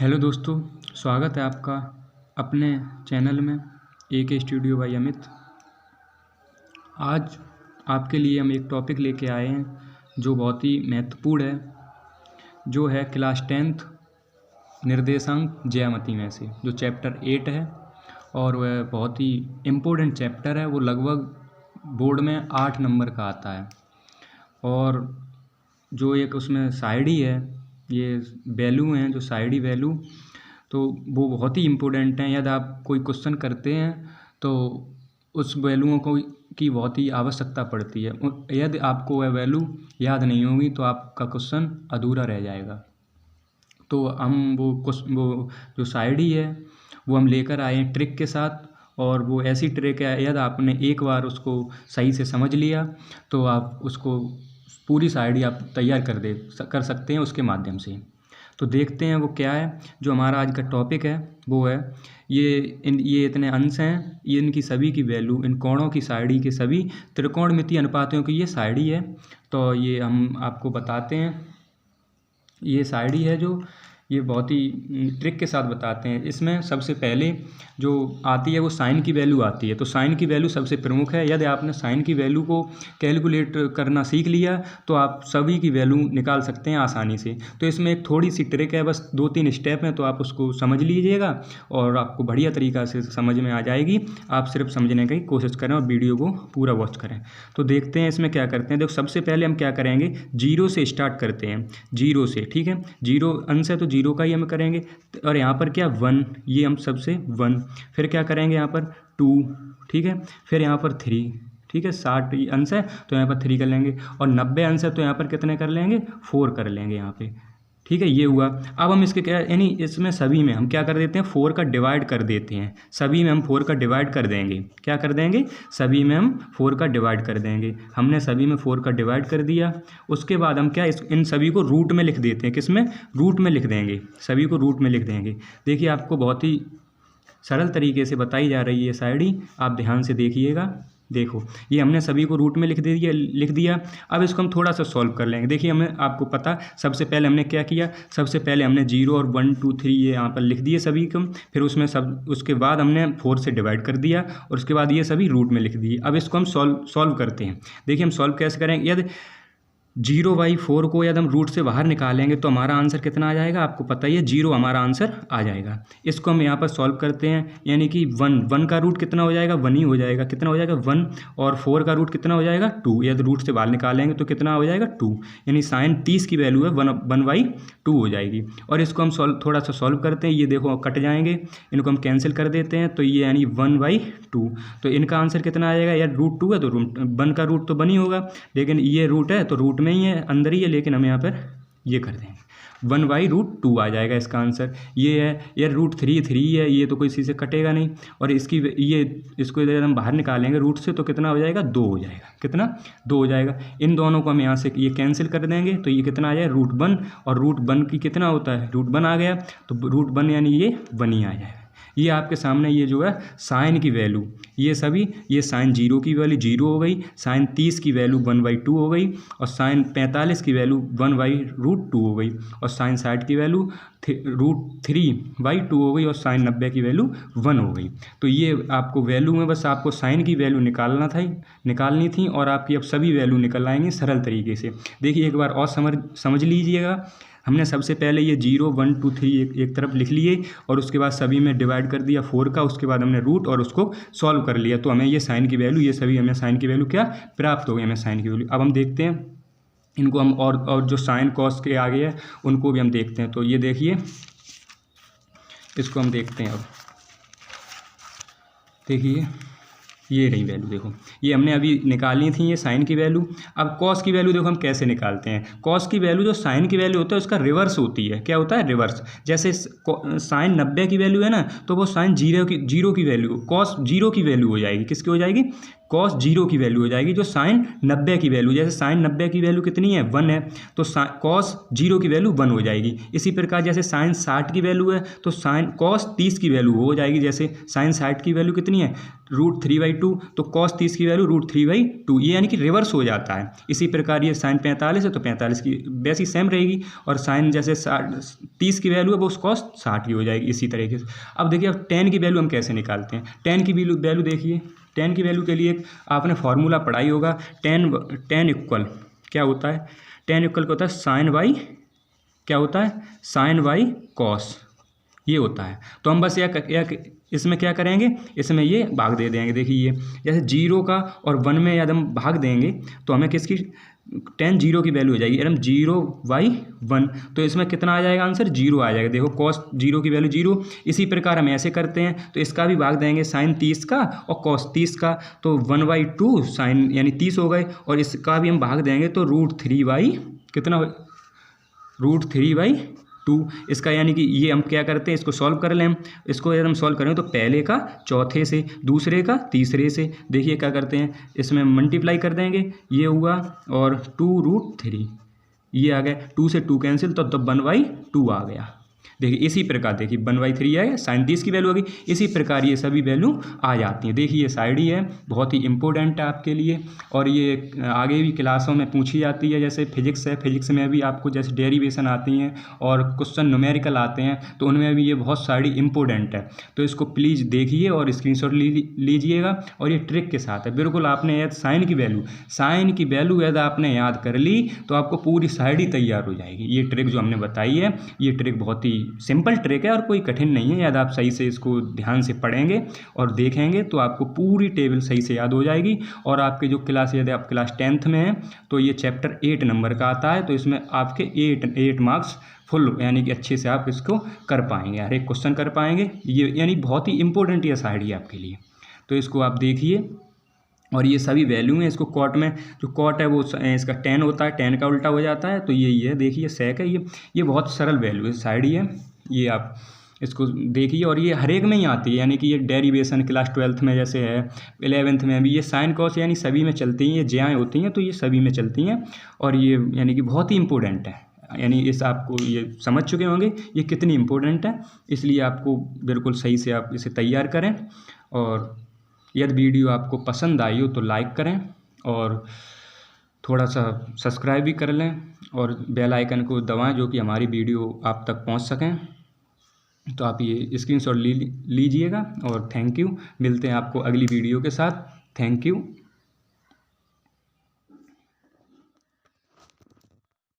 Hello दोस्तों, स्वागत है आपका अपने चैनल में AK स्टूडियो बाय अमित। आज आपके लिए हम एक टॉपिक लेके आए हैं जो बहुत ही महत्वपूर्ण है, जो है क्लास 10th निर्देशांक ज्यामिति में से जो चैप्टर 8 है और वह बहुत ही इम्पोर्टेंट चैप्टर है। वो लगभग बोर्ड में 8 नंबर का आता है और जो एक उसमें साइडी है, ये वैल्यू हैं जो साइडी वैल्यू, तो वो बहुत ही इम्पोर्टेंट हैं। यदि आप कोई क्वेश्चन करते हैं तो उस वैल्यूओं को की बहुत ही आवश्यकता पड़ती है। यदि आपको वह वैल्यू याद नहीं होगी तो आपका क्वेश्चन अधूरा रह जाएगा। तो हम वो जो साइडी है वो हम लेकर आए हैं ट्रिक के साथ, और वो ऐसी ट्रिक है यदि आपने एक बार उसको सही से समझ लिया तो आप उसको पूरी साइडी आप तैयार कर सकते हैं उसके माध्यम से। तो देखते हैं वो क्या है। जो हमारा आज का टॉपिक है वो है ये इतने अंश हैं, ये इनकी सभी की वैल्यू, इन कोणों की साइडी के सभी त्रिकोणमितीय अनुपातों की ये साइडी है। तो ये हम आपको बताते हैं, ये साइडी है जो ये बहुत ही ट्रिक के साथ बताते हैं। इसमें सबसे पहले जो आती है वो साइन की वैल्यू आती है। तो साइन की वैल्यू सबसे प्रमुख है। यदि आपने साइन की वैल्यू को कैलकुलेट करना सीख लिया तो आप सभी की वैल्यू निकाल सकते हैं आसानी से। तो इसमें एक थोड़ी सी ट्रिक है, बस 2-3 स्टेप हैं, तो आप उसको समझ लीजिएगा और आपको बढ़िया तरीक़ा से समझ में आ जाएगी। आप सिर्फ समझने की कोशिश करें और वीडियो को पूरा वॉच करें। तो देखते हैं इसमें क्या करते हैं। देखो सबसे पहले हम क्या करेंगे, 0 से स्टार्ट करते हैं, 0 से, ठीक है। 0 अंश है तो 0 का ही हम करेंगे। और यहाँ पर क्या 1, ये हम सबसे 1, फिर क्या करेंगे यहाँ पर 2, ठीक है। फिर यहाँ पर 3, ठीक है। 60 अंश है तो यहाँ पर 3 कर लेंगे, और 90 अंश है तो यहाँ पर कितने कर लेंगे, 4 कर लेंगे यहाँ पे, ठीक है। ये हुआ। अब हम इसके क्या, यानी इसमें सभी में हम क्या कर देते हैं, 4 का डिवाइड कर देते हैं। सभी में हम 4 का डिवाइड कर देंगे। क्या कर देंगे, सभी में हम 4 का डिवाइड कर देंगे। हमने सभी में 4 का डिवाइड कर दिया। उसके बाद हम क्या इन सभी को रूट में लिख देते हैं। किस में, रूट में लिख देंगे, सभी को रूट में लिख देंगे। देखिए आपको बहुत ही सरल तरीके से बताई जा रही है साइडी, आप ध्यान से देखिएगा। देखो ये हमने सभी को रूट में लिख दिया। अब इसको हम थोड़ा सा सॉल्व कर लेंगे। देखिए हमें, आपको पता, सबसे पहले हमने क्या किया, सबसे पहले हमने 0 और 1 2 3 ये यहाँ पर लिख दिए सभी को। फिर उसके बाद हमने 4 से डिवाइड कर दिया और उसके बाद ये सभी रूट में लिख दिए। अब इसको हम सॉल्व करते हैं। देखिए हम सॉल्व कैसे करेंगे, यदि 0/4 को यदि हम रूट से बाहर निकालेंगे तो हमारा आंसर कितना आ जाएगा, आपको पता ही है 0 हमारा आंसर आ जाएगा। इसको हम यहाँ पर सॉल्व करते हैं, यानी कि 1 का रूट कितना हो जाएगा, 1 ही हो जाएगा। कितना हो जाएगा 1, और 4 का रूट कितना हो जाएगा 2। यदि रूट से बाहर निकालेंगे तो कितना हो जाएगा 2, यानी साइन 30 की वैल्यू है 1/2 हो जाएगी। और इसको हम थोड़ा सा सॉल्व करते हैं। ये देखो कट जाएंगे, इनको हम कैंसिल कर देते हैं, तो ये यानी 1/2। तो इनका आंसर कितना आ जाएगा, यार रूट 2 है तो 1 का रूट तो 1 ही होगा, लेकिन ये रूट है तो रूट में ही है, अंदर ही है, लेकिन हम यहाँ पर ये कर देंगे 1/2 आ जाएगा इसका आंसर। ये है यार रूट 3 है, ये तो कोई सी से कटेगा नहीं। और इसको इधर हम बाहर निकालेंगे रूट से तो कितना हो जाएगा, 2 हो जाएगा। कितना, 2 हो जाएगा। इन दोनों को हम यहाँ से ये कैंसिल कर देंगे तो ये कितना आ जाएगा √1, और √1 की कितना होता है, √1 आ गया, तो √1 यानी ये 1 ही आ जाएगा। ये आपके सामने ये जो है साइन की वैल्यू, ये सभी, ये साइन 0 की वैल्यू 0 हो गई, साइन 30 की वैल्यू 1/2 हो गई, और साइन 45 की वैल्यू 1/√2 हो गई, और साइन 60 की वैल्यू √3/2 हो गई, और साइन 90 की वैल्यू 1 हो गई। तो ये आपको वैल्यू में बस आपको साइन की वैल्यू निकालनी थी और आपकी अब सभी वैल्यू निकल आएंगी सरल तरीके से। देखिए एक बार और समझ लीजिएगा। हमने सबसे पहले ये 0 1 2 3 एक तरफ लिख लिए, और उसके बाद सभी में डिवाइड कर दिया 4 का। उसके बाद हमने रूट और उसको सॉल्व कर लिया, तो हमें ये साइन की वैल्यू, ये सभी हमें साइन की वैल्यू क्या प्राप्त हो गई, हमें साइन की वैल्यू। अब हम देखते हैं इनको हम, और जो साइन कॉस के आगे है उनको भी हम देखते हैं। तो ये देखिए, इसको हम देखते हैं। अब देखिए ये रही वैल्यू, देखो ये हमने अभी निकालनी थी ये साइन की वैल्यू। अब कॉस की वैल्यू देखो हम कैसे निकालते हैं। कॉस की वैल्यू जो साइन की वैल्यू होता है उसका रिवर्स होती है। क्या होता है, रिवर्स। जैसे साइन 90 की वैल्यू है ना, तो वो साइन 0 की वैल्यू, कॉस 0 की वैल्यू हो जाएगी। किसकी हो जाएगी, कॉस 0 की वैल्यू हो जाएगी जो साइन 90 की वैल्यू, जैसे साइन 90 की वैल्यू कितनी है 1 है, तो कॉस 0 की वैल्यू 1 हो जाएगी। इसी प्रकार जैसे साइन 60 की वैल्यू है तो साइन कॉस 30 की वैल्यू हो जाएगी, जैसे साइन 60 की वैल्यू कितनी है √3/2, तो कॉस 30 की वैल्यू √3/2, ये यानी कि रिवर्स हो जाता है। इसी प्रकार ये साइन 45 है तो 45 की वैसी सेम रहेगी, और साइन जैसे 30 की वैल्यू है वो कॉस 60 की हो जाएगी इसी तरीके से। अब देखिए अब tan की वैल्यू हम कैसे निकालते हैं। tan की वैल्यू देखिए, tan की वैल्यू के लिए आपने फॉर्मूला पढ़ाई होगा, tan इक्वल क्या होता है, tan इक्वल क्या होता है साइन बाई क्या होता है साइन बाई कॉस, ये होता है। तो हम बस इसमें क्या करेंगे, इसमें ये भाग दे देंगे। देखिए ये जैसे 0 का और 1 में यदि हम भाग देंगे तो हमें किसकी tan 0 की वैल्यू हो जाएगी एकदम 0/1, तो इसमें कितना आ जाएगा आंसर 0 आ जाएगा। देखो cos 0 की वैल्यू 0। इसी प्रकार हम ऐसे करते हैं तो इसका भी भाग देंगे साइन 30 का और cos 30 का, तो 1/2 साइन यानी 30 हो गए, और इसका भी हम भाग देंगे तो √3 कितना √3/2 इसका, यानी कि ये हम क्या करते हैं इसको सॉल्व कर लें। इसको यदि हम सॉल्व करें तो पहले का चौथे से, दूसरे का तीसरे से, देखिए क्या करते हैं इसमें मल्टीप्लाई कर देंगे, ये हुआ और 2√3 ये आ गया, 2 से 2 कैंसिल तो 1/2 आ गया। देखिए इसी प्रकार देखिए 1/3 आएगा, साइन 30 की वैल्यू होगी। इसी प्रकार ये सभी वैल्यू आ जाती हैं। देखिए ये साइड ही है, बहुत ही इंपॉर्टेंट है आपके लिए, और ये आगे भी क्लासों में पूछी जाती है। जैसे फिजिक्स है, फिजिक्स में भी आपको जैसे डेरिवेशन आती हैं और क्वेश्चन न्यूमेरिकल आते हैं, तो उनमें भी ये बहुत सारी इंपॉर्टेंट है। तो इसको प्लीज़ देखिए और स्क्रीनशॉट लीजिएगा, और ये ट्रिक के साथ है बिल्कुल। आपने यदि साइन की वैल्यू यदि आपने याद कर ली तो आपको पूरी साइड ही तैयार हो जाएगी। ये ट्रिक जो हमने बताई है, ये ट्रिक बहुत ही सिंपल ट्रिक है और कोई कठिन नहीं है। यदि आप सही से इसको ध्यान से पढ़ेंगे और देखेंगे तो आपको पूरी टेबल सही से याद हो जाएगी। और आपके जो क्लास, यदि आप क्लास 10th में हैं तो ये चैप्टर 8 नंबर का आता है, तो इसमें आपके 8 मार्क्स फुल, यानी कि अच्छे से आप इसको कर पाएंगे, हर एक क्वेश्चन कर पाएंगे। ये यानी बहुत ही इंपॉर्टेंट ये साइड है आपके लिए, तो इसको आप देखिए। और ये सभी वैल्यू हैं, इसको कॉट में जो कॉट है वो इसका tan होता है, tan का उल्टा हो जाता है, तो ये देखिए sec है, ये बहुत सरल वैल्यू है, साइड ही है। ये आप इसको देखिए, और ये हर एक में ही आती है, यानी कि ये डेरिवेशन क्लास 12th में जैसे है, 11th में भी ये साइन कॉस यानी सभी में चलती हैं, ये ज्याएँ होती हैं तो ये सभी में चलती हैं, और ये यानी कि बहुत ही इंपॉर्टेंट है। यानी इस आपको ये समझ चुके होंगे ये कितनी इंपॉर्टेंट है, इसलिए आपको बिल्कुल सही से आप इसे तैयार करें। और यदि वीडियो आपको पसंद आई हो तो लाइक करें, और थोड़ा सा सब्सक्राइब भी कर लें, और बेल आइकन को दबाएं जो कि हमारी वीडियो आप तक पहुंच सकें। तो आप ये स्क्रीनशॉट लीजिएगा, और थैंक यू। मिलते हैं आपको अगली वीडियो के साथ। Thank you.